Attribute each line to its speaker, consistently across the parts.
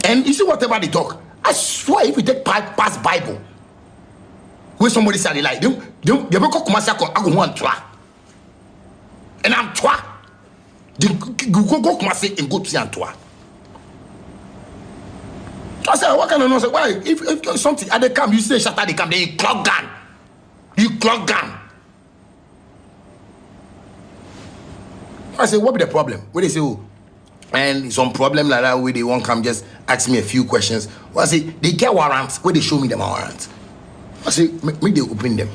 Speaker 1: And you see whatever they talk, I swear if you take past Bible, where somebody said they like them go commercial I go one twa. And I'm twa. Go commercial and go to Antwa. I said, what kind of nonsense? Why? If something at the camp, you say shatter the camp, then you clock gun. You clock gun. I said, what be the problem? Where they say, oh, and some problem like that where they won't come just ask me a few questions. Well, I say, they get warrants where they show me them warrants. I say, make they open them.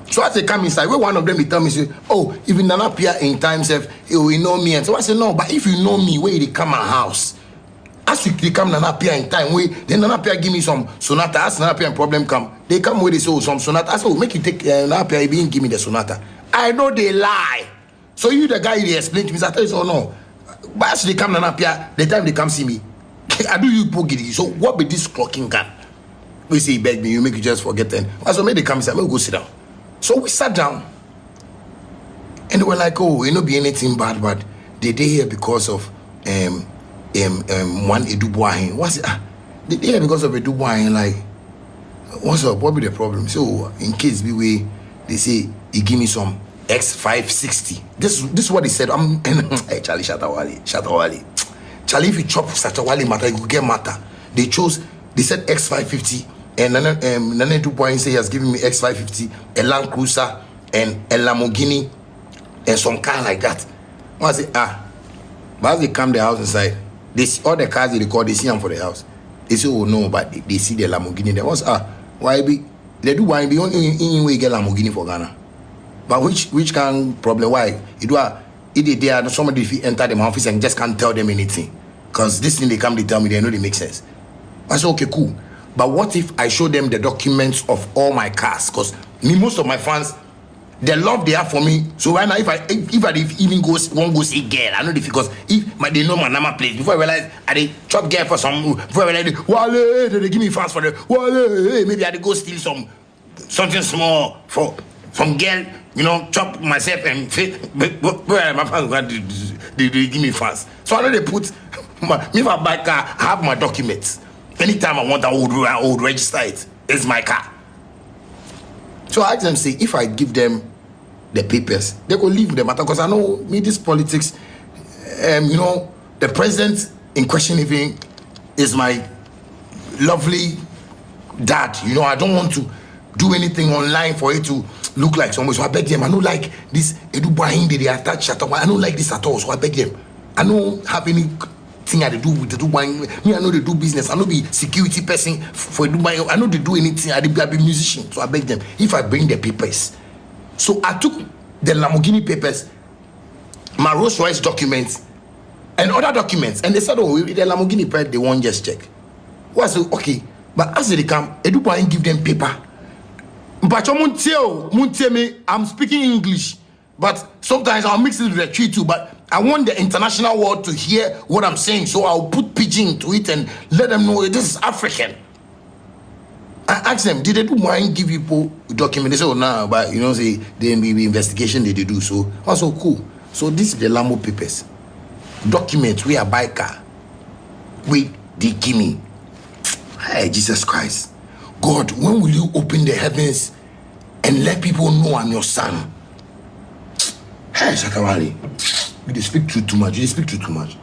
Speaker 1: So as they come inside, where one of them, they tell me, say, oh, if you not appear in times, you will know me. And so I say, no, but if you know me, where they come my house? As they come and appear in time, then appear give me some sonata. As appear and problem come, they come where they say, oh, some sonata. I say, oh, make you take appear, you give me the sonata. I know they lie. So you the guy they explain to me, I tell you, so no. But as they come and appear, the time they come see me, I do you bogey. So what be this clocking gun? We say, beg me, you make you just forget then. So maybe they come and say, go sit down. So we sat down. And they were like, oh, it not be anything bad, but they here because of one Eduboahin. What's it? They here because of Eduboahin, like, what's up? What be the problem? So in case we they say he give me some X560. This is what he said. Hey, Charlie, Shatta Wale. Charlie, if you chop Shatta Wale matter, you could get matter. They said X550, and Nana 2.0 say he has given me X550, a Land Cruiser, and a Lamborghini, and some car like that. I say, but as they come the house inside, they see all the cars they call, they see them for the house. They say, oh no, but they see the Lamborghini. They was, why be? They do why be only in way get Lamborghini for Ghana. But which can problem? Why? It somebody if you enter the office and just can't tell them anything. Because this thing they come, they tell me, they know they make sense. I said, okay, cool. But what if I show them the documents of all my cars? Because most of my fans, the love they have for me. So right now, if I even won't go see girl, I know this because they know my number plate. Before I realize I chop girl for some, before I realize Wale, they give me fans for the Wale. Maybe I go steal something small from girl. Chop myself and fit. Where my fans they give me fans. So I know they put me if I buy car, I have my documents. Anytime I want, I would register it. It's my car. So I asked them, say, if I give them the papers, they go leave the matter because I know me this politics. The president in question even is my lovely dad. I don't want to do anything online for it to look like someone. So I beg them. I don't like this Eduboahin they attach Shatta Wale. I don't like this at all. So I beg them. I don't have any thing I do with the Eduboahin. Me, I know they do business. I know be security person for Eduboahin. I know they do anything. I be musician. So I beg them. If I bring the papers. So I took the Lamborghini papers, my Rolls Royce documents, and other documents. And they said, oh, the Lamborghini price, they won't just check. Well, I said, okay. But as they come, Eduboahin give them paper. But I'm speaking English, but sometimes I'll mix it with the tree too. But I want the international world to hear what I'm saying, so I'll put pidgin to it and let them know this is African. I asked them, did Eduboahin give people document? They said, oh, no, but say there may be investigation they do. So I was so cool. So this is the Lambo papers, documents we are buy car. Wait, they give me. Hey, Jesus Christ. God, when will you open the heavens and let people know I'm your son? Hey, Shatta Wale, you speak too much. You speak too much.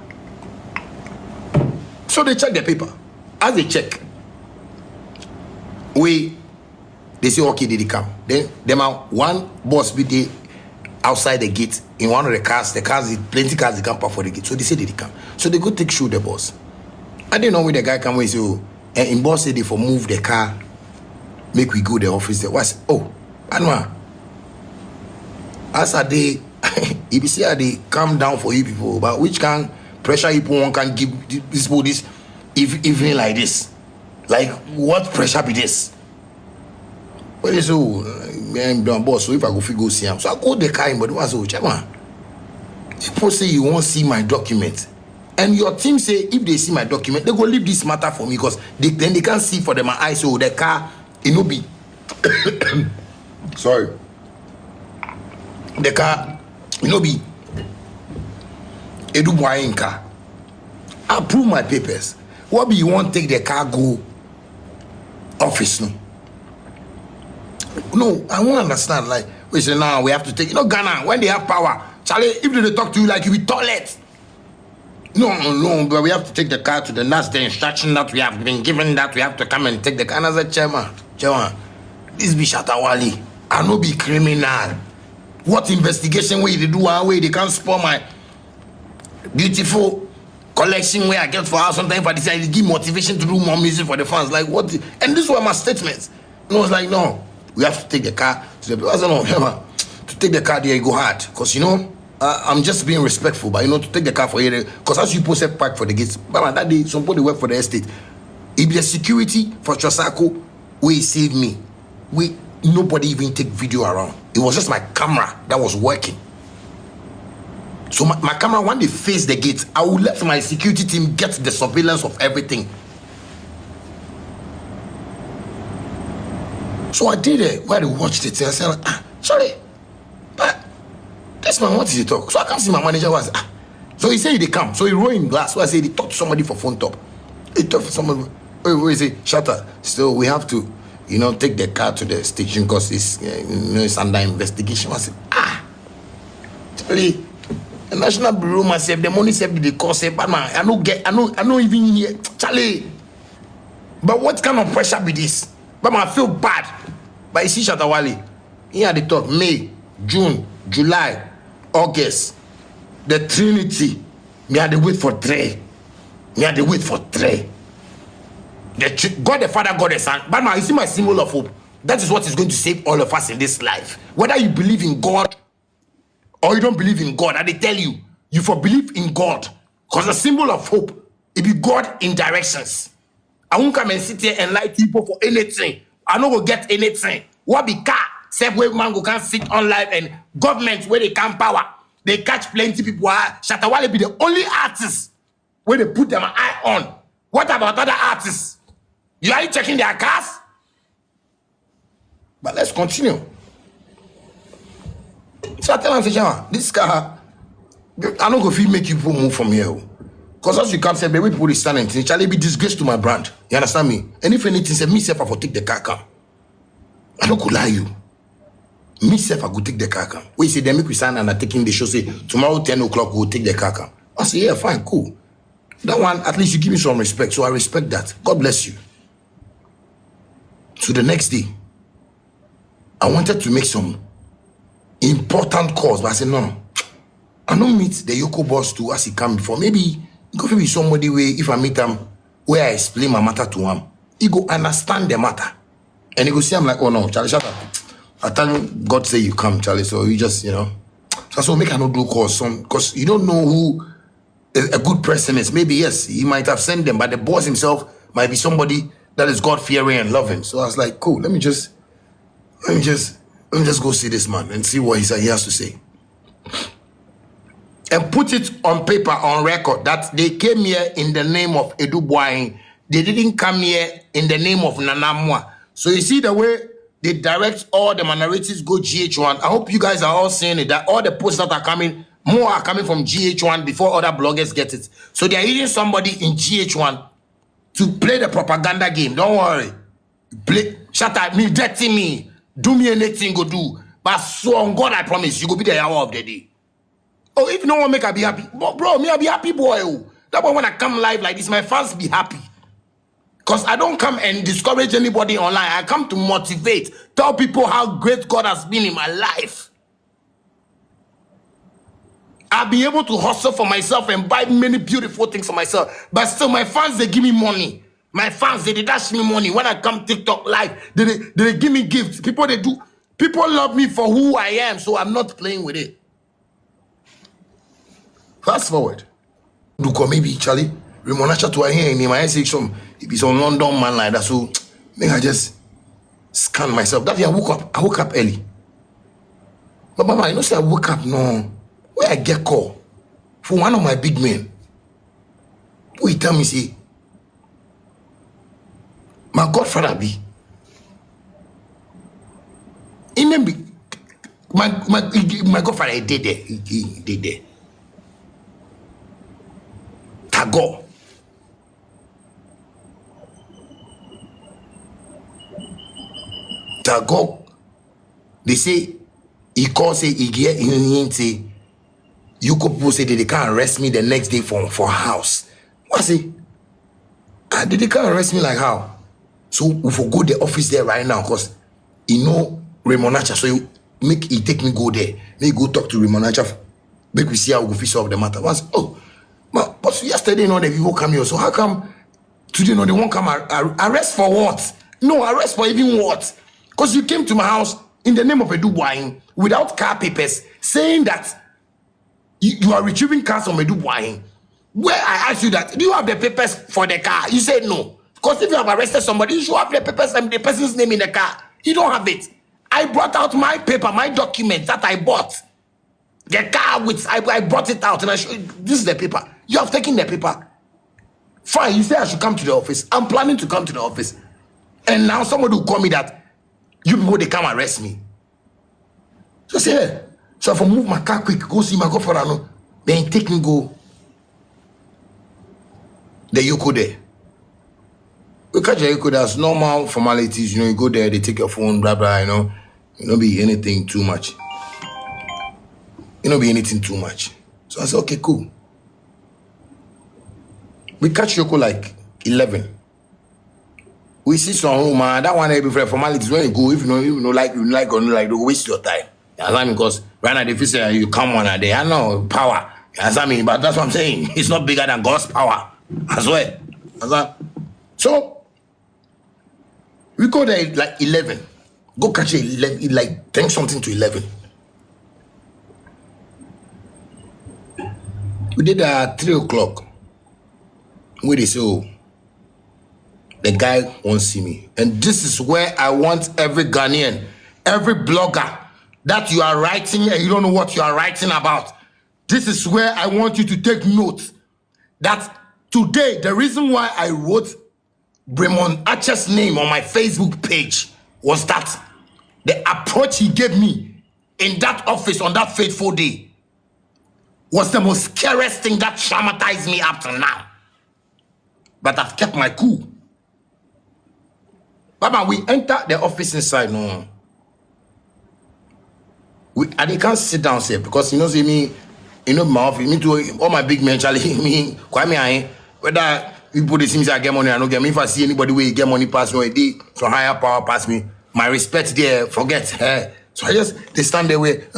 Speaker 1: So they check the paper. As they check, they say, okay, did they come? Then them out one boss be there outside the gate in one of the cars. Plenty cars they come park for the gate. So they say did they come? So they go take show the boss. I didn't know where the guy come and say, oh, and in boss said they for move the car. Make we go the office there. What's Anwa? As a day, if you say they calm down for you people, but which can pressure people one can give this people this even like this? Like what pressure be this? Well, so I'm done boss. So if I go see him, so I go the car, but what's so Chema? People say you won't see my document. And your team say if they see my document, they go leave this matter for me because then they can't see for them my eyes. So the car. It no be sorry. The car, it no be Eduboahin car. Approve my papers. What be you want take the car go office? No, I won't understand. Like, we say now we have to take, Ghana, when they have power, Charlie, if they talk to you like you be toilet. No, but we have to take the car to the nurse, the instruction that we have been given that we have to come and take the car. And I said, Chairman, this be Shatta Wale. I no be criminal. What investigation way they do one way they can't spoil my beautiful collection where I get for us sometimes I decide to give motivation to do more music for the fans. Like what? And these were my statements. And I was like, no, we have to take the car to the. I said, no, to take the car there you go hard because I'm just being respectful, but to take the car for here because as you post a park for the gates. But that day somebody work for the estate. If the security for Chosako, we save me. Nobody even take video around. It was just my camera that was working. So my camera, when they face the gate, I will let my security team get the surveillance of everything. So I did it. While they watched it, I said, sorry, but this man, what is he talk? So I can't see my manager was. So he said they come. So he rolled in glass. So I said he talked to somebody for phone top. He talked to somebody. Where is it? Shatta. So we have to, take the car to the station because it's under investigation. I said, Charlie, the National Bureau myself, the money said the cost, but man, I don't even hear Charlie. But what kind of pressure be this? But man, I feel bad. But you see Shatta Wale, he had the talk May, June, July, August, the Trinity. Me had to wait for 3. God the Father, God the Son. But now you see my symbol of hope. That is what is going to save all of us in this life. Whether you believe in God or you don't believe in God, I tell you, you for believe in God. Because the symbol of hope, it be God in directions. I won't come and sit here and lie to people for anything. I don't go get anything. What be car? Same way man go can't sit on live and government where they can power. They catch plenty people. Shatta Wale be the only artist where they put them eye on. What about other artists? You are checking their cars? But let's continue. So I tell them, this car, I don't go feel make you people move from here. Because as you come say, baby, people is standing, it shall be disgrace to my brand. You understand me? And if anything say, me self, I will take the car come. I don't go lie you. Me self, I go take the car come. We say, they make we sign and I taking the show, say, tomorrow 10 o'clock, we'll take the car come. I say, yeah, fine, cool. That one, at least you give me some respect, so I respect that. God bless you. So the next day, I wanted to make some important calls, but I said, no. I don't meet the EOCO boss too as he come before. Maybe it could be somebody where if I meet him, where I explain my matter to him, he go understand the matter. And he go see I'm like, oh no, Charlie, shut up. I tell him, God say you come, Charlie, so you just, So make I not do calls, because you don't know who a good person is. Maybe, yes, he might have sent them, but the boss himself might be somebody that is God-fearing and loving. So I was like, cool, let me just go see this man and see what he has to say. And put it on paper, on record, that they came here in the name of Edu Boahin. They didn't come here in the name of Nanamwa. So you see the way they direct all the minorities go GH1. I hope you guys are all seeing it, that all the posts that are coming, more are coming from GH1 before other bloggers get it. So they are using somebody in GH1 to play the propaganda game. Don't worry. Shut up, me, dirty me. Do me anything, go do. But so on God, I promise, you go be the hour of the day. Oh, if no one make I be happy. Bro, me I be happy, boy. That boy when I come live like this, my fans be happy. Because I don't come and discourage anybody online. I come to motivate. Tell people how great God has been in my life. I'll be able to hustle for myself and buy many beautiful things for myself. But still, my fans, they give me money. My fans, they dash me money. When I come TikTok live, they give me gifts. People love me for who I am, so I'm not playing with it. Fast forward. Do come maybe Charlie. Remember Shatta Wale here in my section. If he's some London man like that, so maybe I just scan myself. That day I woke up early. But Mama, you know say I woke up no. Where I get call from one of my big men. Who he tell me say, my godfather be. In them be my godfather he did there. He did there. Tago. Sir go, they say he call say he get he say EOCO people say they can't arrest me the next day for house. What say? They can't arrest me like how? So we for go the office there right now because you know Raymond Nacha. So you make he take me go there. Make go talk to Raymond Nacha. Make we see how we solve the matter. Once but yesterday you know the people come here. So how come today you know they won't come arrest for what? No, arrest for even what? Because you came to my house in the name of a Dubai without car papers, saying that you are retrieving cars from a Dubai. Where I asked you that, do you have the papers for the car? You said no. Because if you have arrested somebody, you should have the papers and the person's name in the car. You don't have it. I brought out my paper, my document that I bought. The car with, I brought it out and I showed you, this is the paper. You have taken the paper. Fine, you say I should come to the office. I'm planning to come to the office. And now somebody will call me that you people, they come arrest me. So say, hey, so if I move my car quick, go see my girlfriend, then take me go. The EOCO there. We catch the EOCO, there's normal formalities, you know, you go there, they take your phone, blah, blah, you know. You don't be anything too much. You don't be anything too much. So I said, okay, cool. We catch EOCO like 11. We see some room, man. That one every for formalities. When you go, if you know, like, or not like, don't waste your time. You understand me? Because right now, if you say you come on a day, I know power. You understand me? But that's what I'm saying. It's not bigger than God's power. As well. So we go there like 11. Go catch 11, like 10 something to 11. We did 3 o'clock. Where they say, oh, the guy won't see me. And this is where I want every Ghanaian, every blogger that you are writing and you don't know what you are writing about. This is where I want you to take note that today, the reason why I wrote Raymond Archer's name on my Facebook page was that the approach he gave me in that office on that fateful day was the most scariest thing that traumatized me up to now. But I've kept my cool. Baba, we enter the office inside, no. And they can't sit down here because you know, see me, you know, my office, me too, all my big men, Charlie, me, Kwame, whether people they see me say I get money, I don't get me. If I see anybody where you get money pass me, they so higher power pass me, my respect there, forget her. So I just they stand there where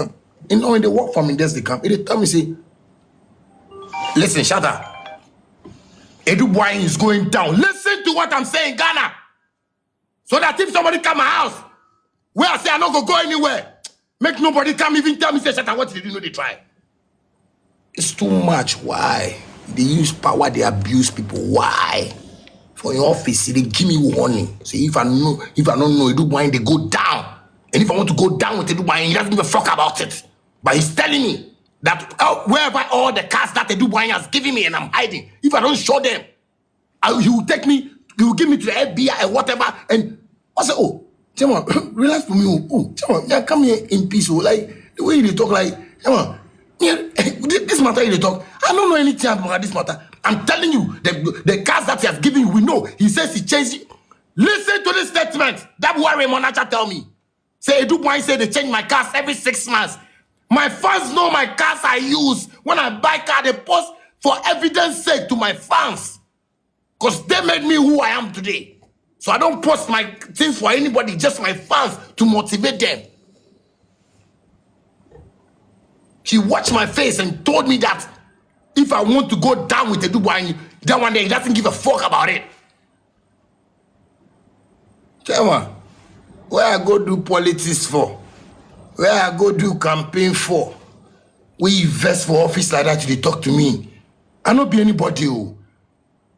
Speaker 1: you know when they walk from me, there's the camp. They tell me say, listen, Shatta, Edu Boy is going down. Listen to what I'm saying, Ghana. So that if somebody come my house, where I say I'm not gonna go anywhere, make nobody come even tell me say Shatta, what did you know they try? It's too much. Why? They use power, they abuse people. Why? For your office, they give me warning. See, if I don't know, Edu Boy, they go down. And if I want to go down with Edu Boy, he doesn't give a fuck about it. But he's telling me that wherever all the cars that Edu Boy has given me and I'm hiding, if I don't show them, he will take me, he will give me to the FBI and whatever. And I say, oh, Chema, relax for me. Oh, Chema, yeah, come here in peace. Oh, like the way they talk, like, Chema, yeah, this matter you talk. I don't know anything about this matter. I'm telling you, the cars that he has given you, we know. He says he changed it. Listen to this statement. That what Raymond Nacha tell me. Say, Edu Boy say they change my cars every 6 months. My fans know my cars I use. When I buy car, they post for evidence sake to my fans. Because they made me who I am today. So I don't post my things for anybody, just my fans to motivate them. He watched my face and told me that if I want to go down with Edu Boy, that one day he doesn't give a fuck about it. Chema, where I go do politics for? Where I go do campaign for? We invest for office like that, they talk to me. I not be anybody,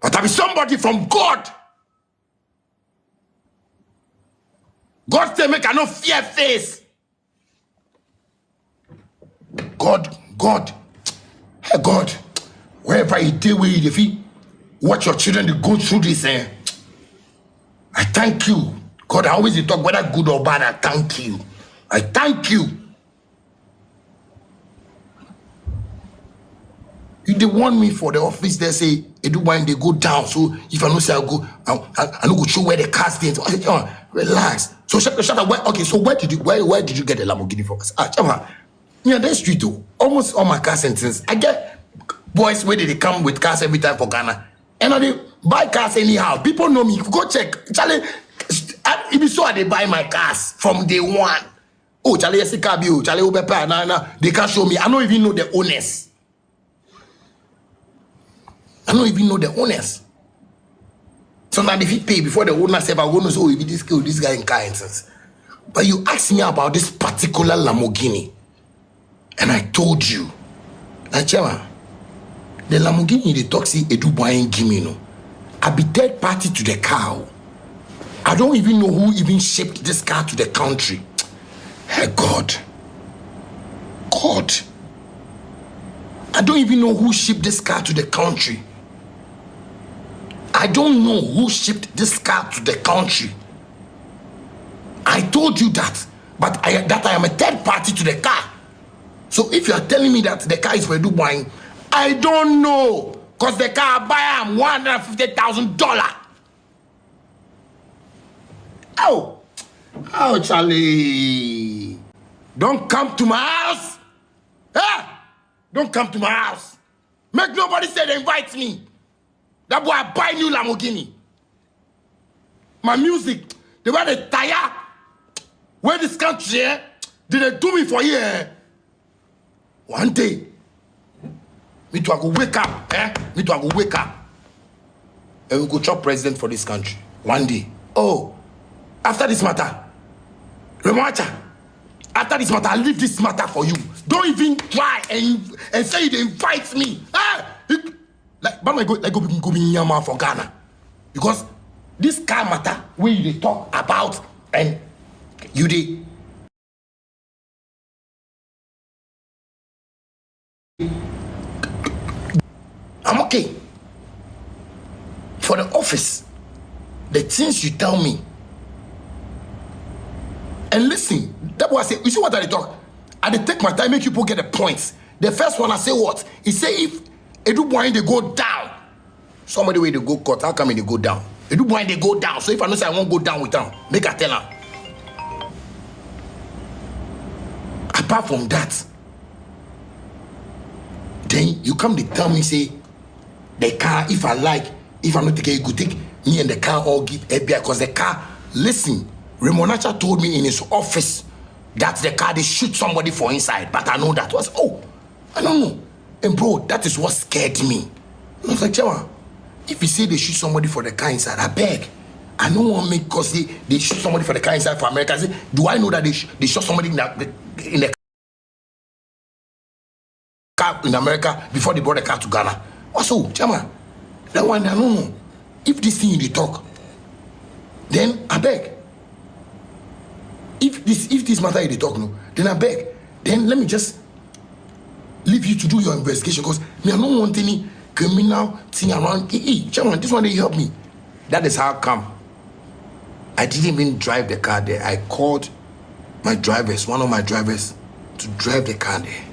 Speaker 1: but I be somebody from God. God say make I no fear face. God, hey God, wherever you deal with it, if you watch your children to go through this, I thank you. God, I always talk whether good or bad, I thank you. I thank you. If they want me for the office, they say they do wine, they go down. So if I don't say I'll go, I don't go show where the car stands. I say, relax. So Shatta, okay, so where did you get the Lamborghini from? Chama, yeah, that's street too. Almost all my car sentence. I get boys where they come with cars every time for Ghana. And I they buy cars anyhow. People know me. Go check. Charlie, if you saw they buy my cars from day one. Oh, Charlie, yes, Charlie, nah, they can't show me. I don't even know the owners. I don't even know the owners. Sometimes if you pay before the owner say, I want to know this guy in car instance. But you asked me about this particular Lamborghini. And I told you. Like, Chema, the Lamborghini, the taxi, Edu buying gimme, no. I be third party to the car. I don't even know who even shipped this car to the country. Hey, God. God. I don't even know who shipped this car to the country. I don't know who shipped this car to the country. I told you that, but I am a third party to the car. So if you are telling me that the car is for Dubai, I don't know, because the car I buy am $150,000. Oh, Charlie, don't come to my house. Don't come to my house. Make nobody say they invite me. That boy, I buy new Lamborghini. My music, they buy the tire. Where this country, did they do me for here? One day, me too, I go wake up, Me too, I go wake up. And we go chop president for this country. One day. Oh, after this matter, remember, after this matter, I leave this matter for you. Don't even try and say they invite me. But I go be Nyama for Ghana. Because this car matter where you talk about and you dey. I'm okay. For the office, the things you tell me. And listen, that's what I say. You see what I talk? I dey take my time, make people get the points. The first one I say what? He say if Edu boy they go down, somebody way they go cut, how come they go down? Edu boy they go down. So if I know say I won't go down with them, make I tell her. Apart from that, then you come to tell me say the car, if I like, if I'm not taking, you could take me and the car all give FBI because the car, listen, Remonacha told me in his office that the car they shoot somebody for inside, but I know that was I don't know. And bro, that is what scared me. I was like, Chema, if you say they shoot somebody for the car inside, I beg. I don't want to make because they shoot somebody for the car inside for America. I say, do I know that they shot somebody in the car in America before they brought the car to Ghana? Also, Chema, that one I don't know. If this thing they talk, then I beg. If this matter they talk, no, then I beg. Then let me just leave you to do your investigation because me I don't want any criminal thing around. Chairman, this one they help me. That is how come. I didn't even drive the car there. I called my drivers, one of my drivers, to drive the car there.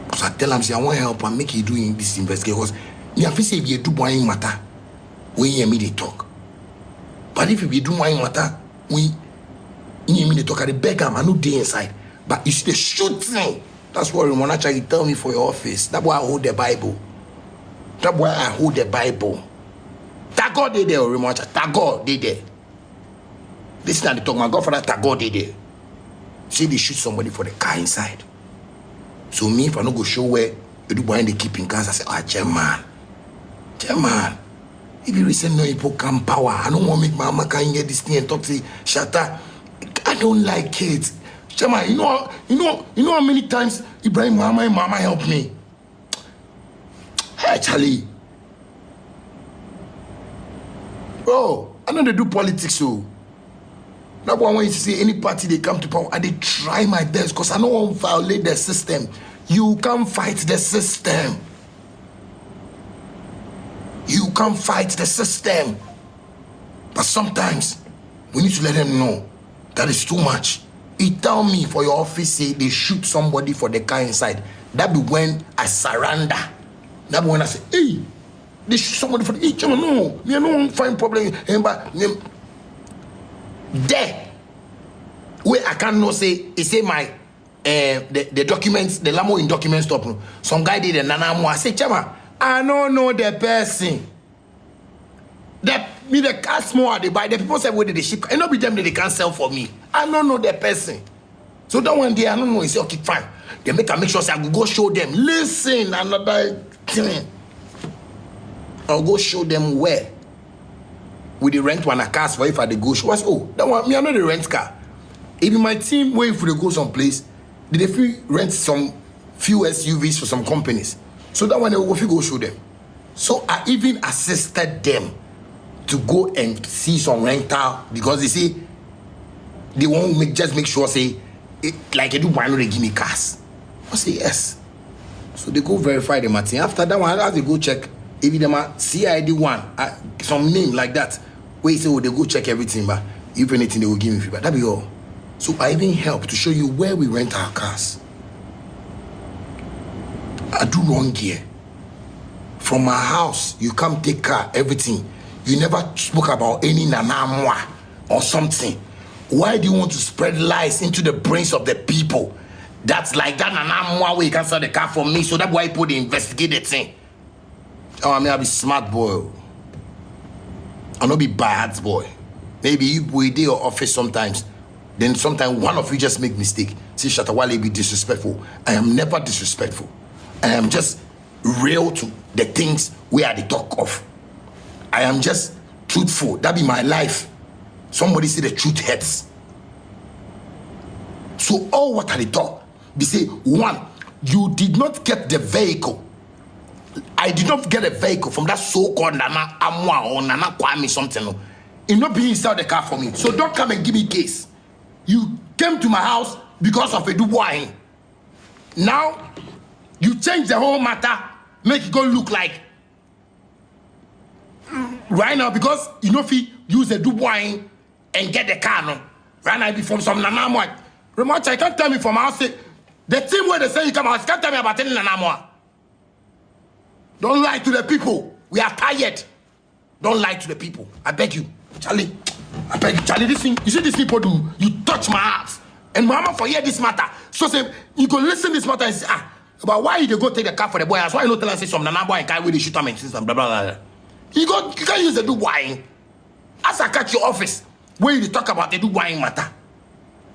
Speaker 1: Because I tell them, say I want help and make you doing this investigation. Because me I feel say if you do one matter, when you hear me they talk. But if you do one matter, when you hear me they talk, I beg them, I know they inside. But you see the shooting. That's what Ramonacha you tell me for your office. That's why I hold the Bible. That's why I hold the Bible. Tagore they there, Ramonacha. Tagore they there. Listen to the talk, my godfather Tagore they there. Say they shoot somebody for the car inside. So me, if I don't go show where you do behind the keeping cars, I say, German. If you recent no people come power, I don't want to make my mama can get this thing and talk to Shatta. I don't like it. Chama, you know how many times Ibrahim Mama and Mama helped me? Hey, Charlie. Bro, I know they do politics, so. That's why when you see any party they come to power, I they try my best because I don't want to violate the system. You can't fight the system. You can't fight the system. But sometimes, we need to let them know that is too much. He tell me for your office say they shoot somebody for the car inside. That be when I surrender. That be when I say, hey, they shoot somebody for the no, me no find problem. There, where I cannot say, it say my the documents, the Lamo in documents stop. Some guy did a nana mo. I say, Chama, I don't know the person. That me the cast more they buy. The people say where did they ship? And not be them that they can't sell for me. I don't know the person. So that one day I don't know. He say, okay, fine. They make sure say I will go show them. Listen, another thing. I'll go show them where. With the rent one a car for if I go show us. Oh, that one me I know the rent car. If my team wait for they go someplace, they free rent some few SUVs for some companies. So that one they will go show them. So I even assisted them to go and see some rental because they say they won't just make sure say it, like they do why not they give me cars. I say yes. So they go verify the matter. After that one, as they go check, if them a CID one, some name like that, where you say, oh, they go check everything, but if anything they will give me free. But that be all. So I even help to show you where we rent our cars. I do wrong here. From my house, you come take car, everything. You never spoke about any nanamwa or something. Why do you want to spread lies into the brains of the people? That's like that nanamwa where you can sell the car for me. So that's why people investigate the thing. Oh, I mean, I'll be smart boy. I'll not be bad boy. Maybe you will do your office sometimes. Then sometimes one of you just make mistake. See, Shatta Wale be disrespectful. I am never disrespectful. I am just real to the things we are the talk of. I am just truthful. That be my life. Somebody say the truth hurts. So all what are they talk? They say, one, you did not get the vehicle. I did not get a vehicle from that so-called Nana Amwa or Nana Kwame something. It not being inside the car for me. So don't come and give me case. You came to my house because of a Dubois. Now, you change the whole matter, make it go look like right now because you know if you use a Dubois and get the car no. Right now be from some Nanamwa. Remember, I can't tell me from my house. The team where they say you come out, can't tell me about any Nanamwa. Don't lie to the people. We are tired. Don't lie to the people. I beg you. Charlie. I beg you. Charlie, this thing, you see these people do, you touch my heart. And mama forget this matter. So say, you go listen this matter and say, but why you go take the car for the boy? That's why you not tell us say some Nana boy and guy where they shoot him and blah, blah, blah. You can't use the do wine. As I catch your office, where you talk about the do wine matter.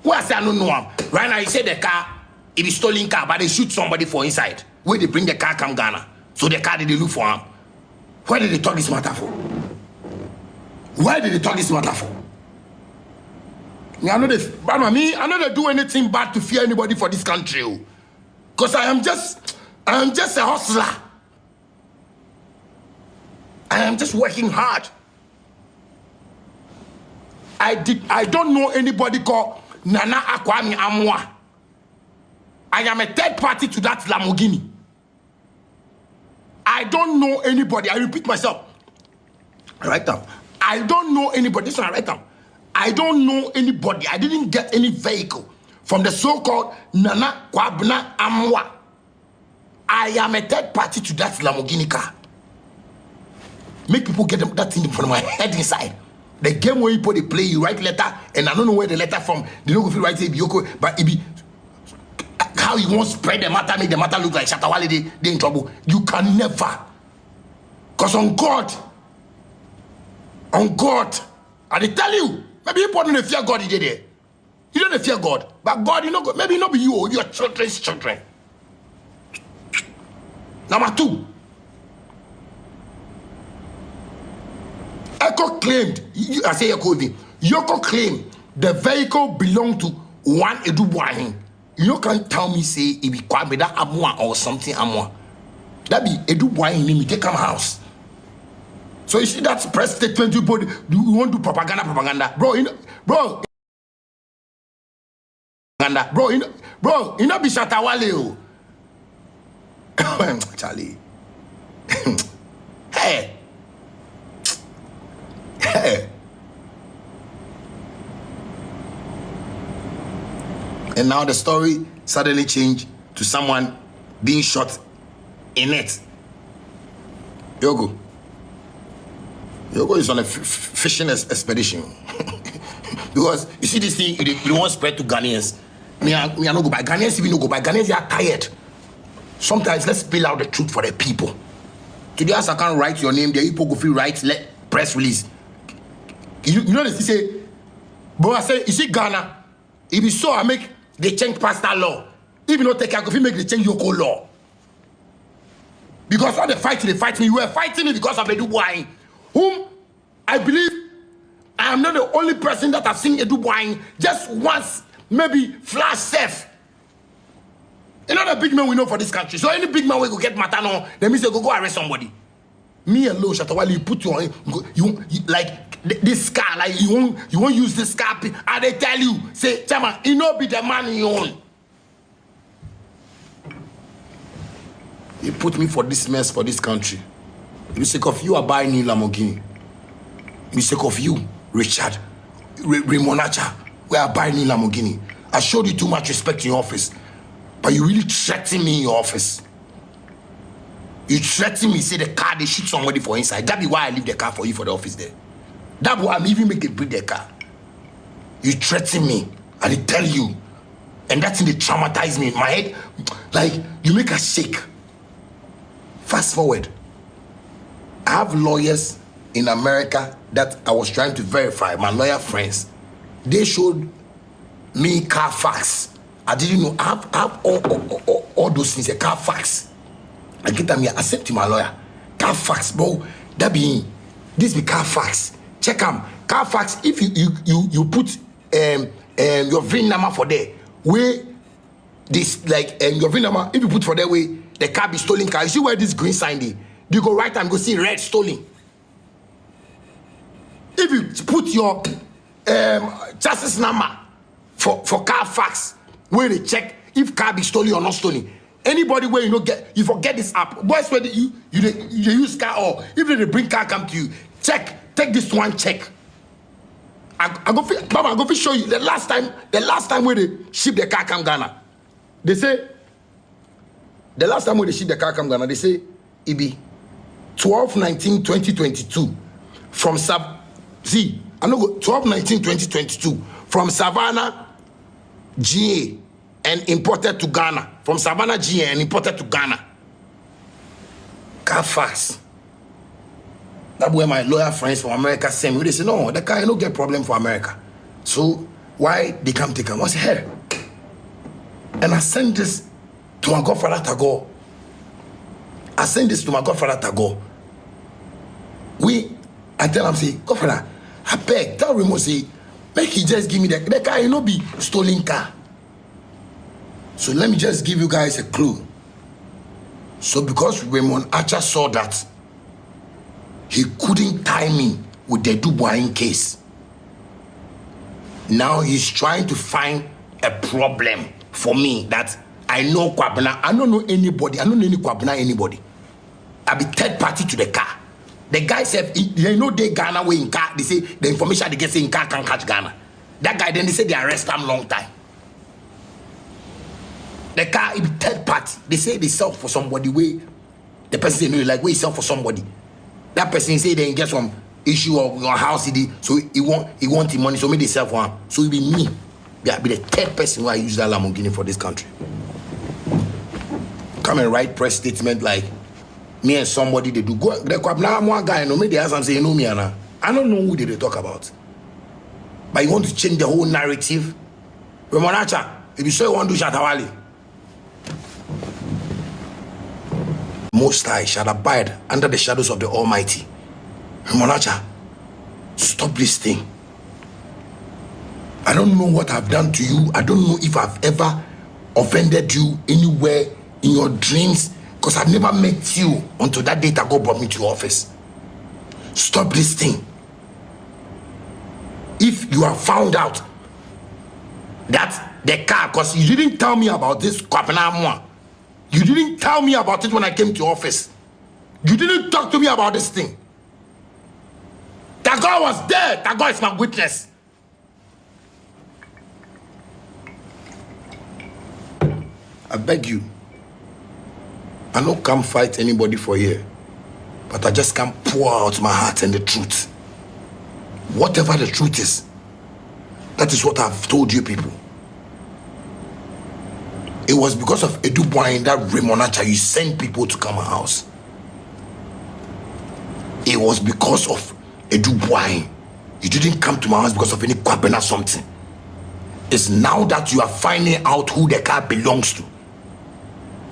Speaker 1: Where I say I don't know him. Right now, you say the car, it is stolen car, but they shoot somebody for inside. Where they bring the car come Ghana. So the car, they look for him. Why did they talk this matter for? Why did they talk this matter for? I know this, but me, I know they do anything bad to fear anybody for this country. Because I am just a hustler. I am just working hard. I don't know anybody called Nana Akwami Amwa. I am a third party to that Lamborghini. I don't know anybody. I repeat myself. Write down. I don't know anybody. This one I write down. I don't know anybody. I didn't get any vehicle from the so-called Nana Kwabna Amwa. I am a third party to that Lamborghini car. Make people get that thing from my head inside. The game where people they play, you write letter, and I don't know where the letter from. They don't go feel write EOCO, but it be how you want to spread the matter, make the matter look like Shatta Wale, they in trouble. You can never. Because on God, I they tell you, maybe you don't fear God, he did it. You don't fear God, but God, you know, maybe not be you or your children's children. Number two, EOCO claimed, I say EOCO claimed the vehicle belonged to one Edubuahin. You can't tell me say it be Kwame that Amwa or something Amwa. That be Edubuahin name, take come house. So you see that press statement you put, you want to do propaganda, bro, you know, bro, you know be Shatta Wale, Charlie. Hey. And now the story suddenly changed to someone being shot in it. EOCO is on a fishing expedition. Because you see this thing, you won't spread to Ghanaians. Me I no go by. Ghanaians even no go by. Ghanaians are tired. Sometimes let's spill out the truth for the people. Today, as I can't write your name, the people go feel right, let press release. You know this, he say, but I say, you see Ghana, if you saw I make they change past that law. If you not take care, if you make the change EOCO law. Because all the fight they fight me, you were fighting me because of Edu Boaing, whom I believe I am not the only person that have seen Edu Boaing just once, maybe flash safe. You know the big man we know for this country. So any big man we go get matano, then me say go arrest somebody. Me alone, Shatta Wale, you put you like this car, like you won't use this car. And they tell you, say, Chama, you know be the man you own. You put me for this mess for this country. You say of you are buying new Lamborghini. You say of you, Richard, Ramonacha, we are buying new Lamborghini. I showed you too much respect in your office. But you really threaten me in your office. You threaten me, say the car, they shoot somebody for inside. That be why I leave the car for you for the office there. That why I'm even making bring the car. You threaten me, and they tell you. And that thing, they traumatize me in my head. Like, you make us shake. Fast forward. I have lawyers in America that I was trying to verify, my lawyer friends. They showed me car facts. I didn't know. I have all those things. A car facts. I get them here. I said to my lawyer, car facts, bro. That be this be car facts. Check them. Car facts. If you put your VIN number for there, where this like your VIN number. If you put for there, way the car be stolen car. You see where this green sign is? You go right and go see red stolen. If you put your chassis number for car facts. Where they check if car be stolen or not stolen. Anybody where you you forget this app. Boys where you use car or if they bring car come to you, check, take this one check. I go show you the last time where they ship the car come Ghana. They say the last time where they ship the car come Ghana, they say it be 12/19/2022 from 12/19/2022 from Savannah GA and imported to Ghana. From Savannah GA and imported to Ghana. Car fast. That's where my lawyer friends from America send me. They say, no, the car you don't get problem for America. So why they come take them? I say, hey. And I send this to my godfather Tago. I tell him, say, godfather, I beg, tell Remo, say, make he just give me the car, you know, be stolen car. So let me just give you guys a clue. So because Raymond Archer saw that, he couldn't tie me with the Dubois case. Now he's trying to find a problem for me that I know Kwabena. I don't know anybody. I don't know any Kwabena anybody. I be third party to the car. The guy said, they know they Ghana way in car. They say the information they get say in car can catch Ghana. That guy then they say they arrest him long time. The car is third party. They say they sell for somebody way. The person say no, like we sell for somebody. That person say they get some issue of your house, so he want the money, so maybe they sell for him. So it be me. Be the third person who I use that Lamborghini for this country. Come and write press statement like me and somebody they do go. They come now one guy no me they ask and say you know me Anna. I don't know who they talk about. But you want to change the whole narrative. Ramonacha, if you say you want to do Shatta Wale. Most High shall abide under the shadows of the Almighty. Ramonacha, stop this thing. I don't know what I've done to you. I don't know if I've ever offended you anywhere in your dreams, because I've never met you until that day that God brought me to your office. Stop this thing. If you have found out that the car, because you didn't tell me about this, you didn't tell me about it when I came to office. You didn't talk to me about this thing. That God was there. That God is my witness. I beg you. I don't come fight anybody for here, but I just can't pour out my heart and the truth. Whatever the truth is, that is what I've told you people. It was because of Edu Boy that Remonacha you sent people to come my house. It was because of Edu Boy. You didn't come to my house because of any kwabena something. It's now that you are finding out who the car belongs to.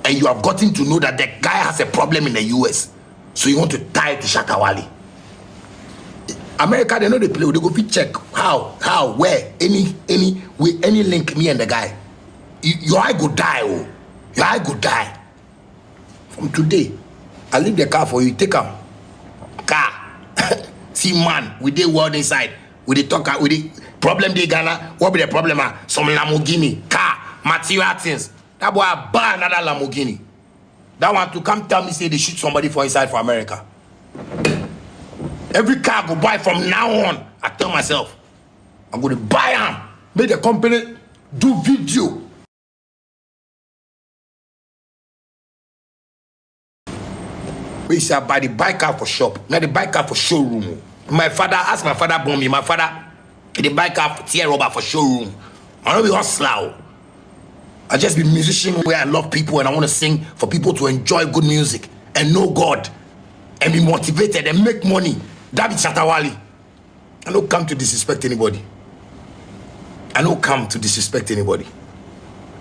Speaker 1: And you have gotten to know that the guy has a problem in the US. So you want to tie it to Shatta Wale. America, they know they play. They go fit check how, where, any way, any link me and the guy. Your eye go die, oh. Your eye go die. From today, I leave the car for you. Take him. Car. See man, with the world inside. With the talker, with the problem they Ghana. What be the problem? Some Lamborghini, car, material things. That boy buy another Lamborghini. That one to come tell me say they shoot somebody for inside for America. Every car I go buy from now on, I tell myself, I'm going to buy them. Make the company do video. We say I buy the bike car for shop, not the bike car for showroom. My father, ask my father born me. My father, the bike car for tear rubber for showroom. I don't be hustler. I just be a musician where I love people and I want to sing for people to enjoy good music and know God and be motivated and make money. That be Shatta Wale. I don't come to disrespect anybody. I don't come to disrespect anybody.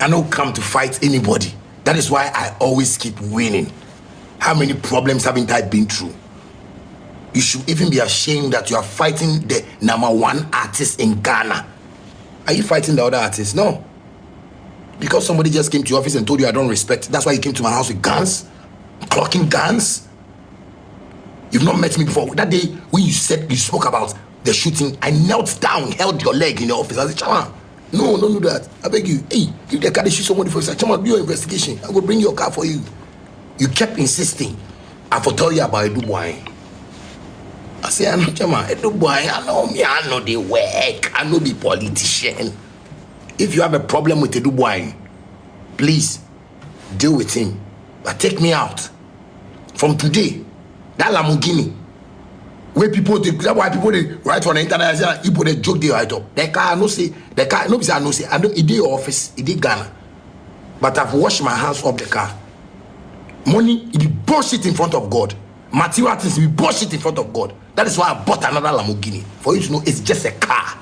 Speaker 1: I don't come to fight anybody. That is why I always keep winning. How many problems haven't I been through? You should even be ashamed that you are fighting the #1 artist in Ghana. Are you fighting the other artists? No. Because somebody just came to your office and told you I don't respect. That's why you came to my house with guns, clocking guns. You've not met me before. That day when you spoke about the shooting, I knelt down, held your leg in the office. I said, Chama, no, don't do that. I beg you. Hey, if the car they shoot somebody for you, Chama, do your investigation. I will bring your car for you. You kept insisting. I will tell you about Edu Boy. I say, I know, Chama, Edu Boy, I know me, I know the work. I know the politician. If you have a problem with Edu Boy, please deal with him. But take me out. From today, that Lamborghini, where people, that's why people they write on the internet, say, you put a joke they write up. The car, no say, the car, no say, I know say, I know, it did office, it did Ghana. But I've washed my hands off the car. Money, it be bullshit in front of God. Material things, it be bullshit in front of God. That is why I bought another Lamborghini. For you to know, it's just a car.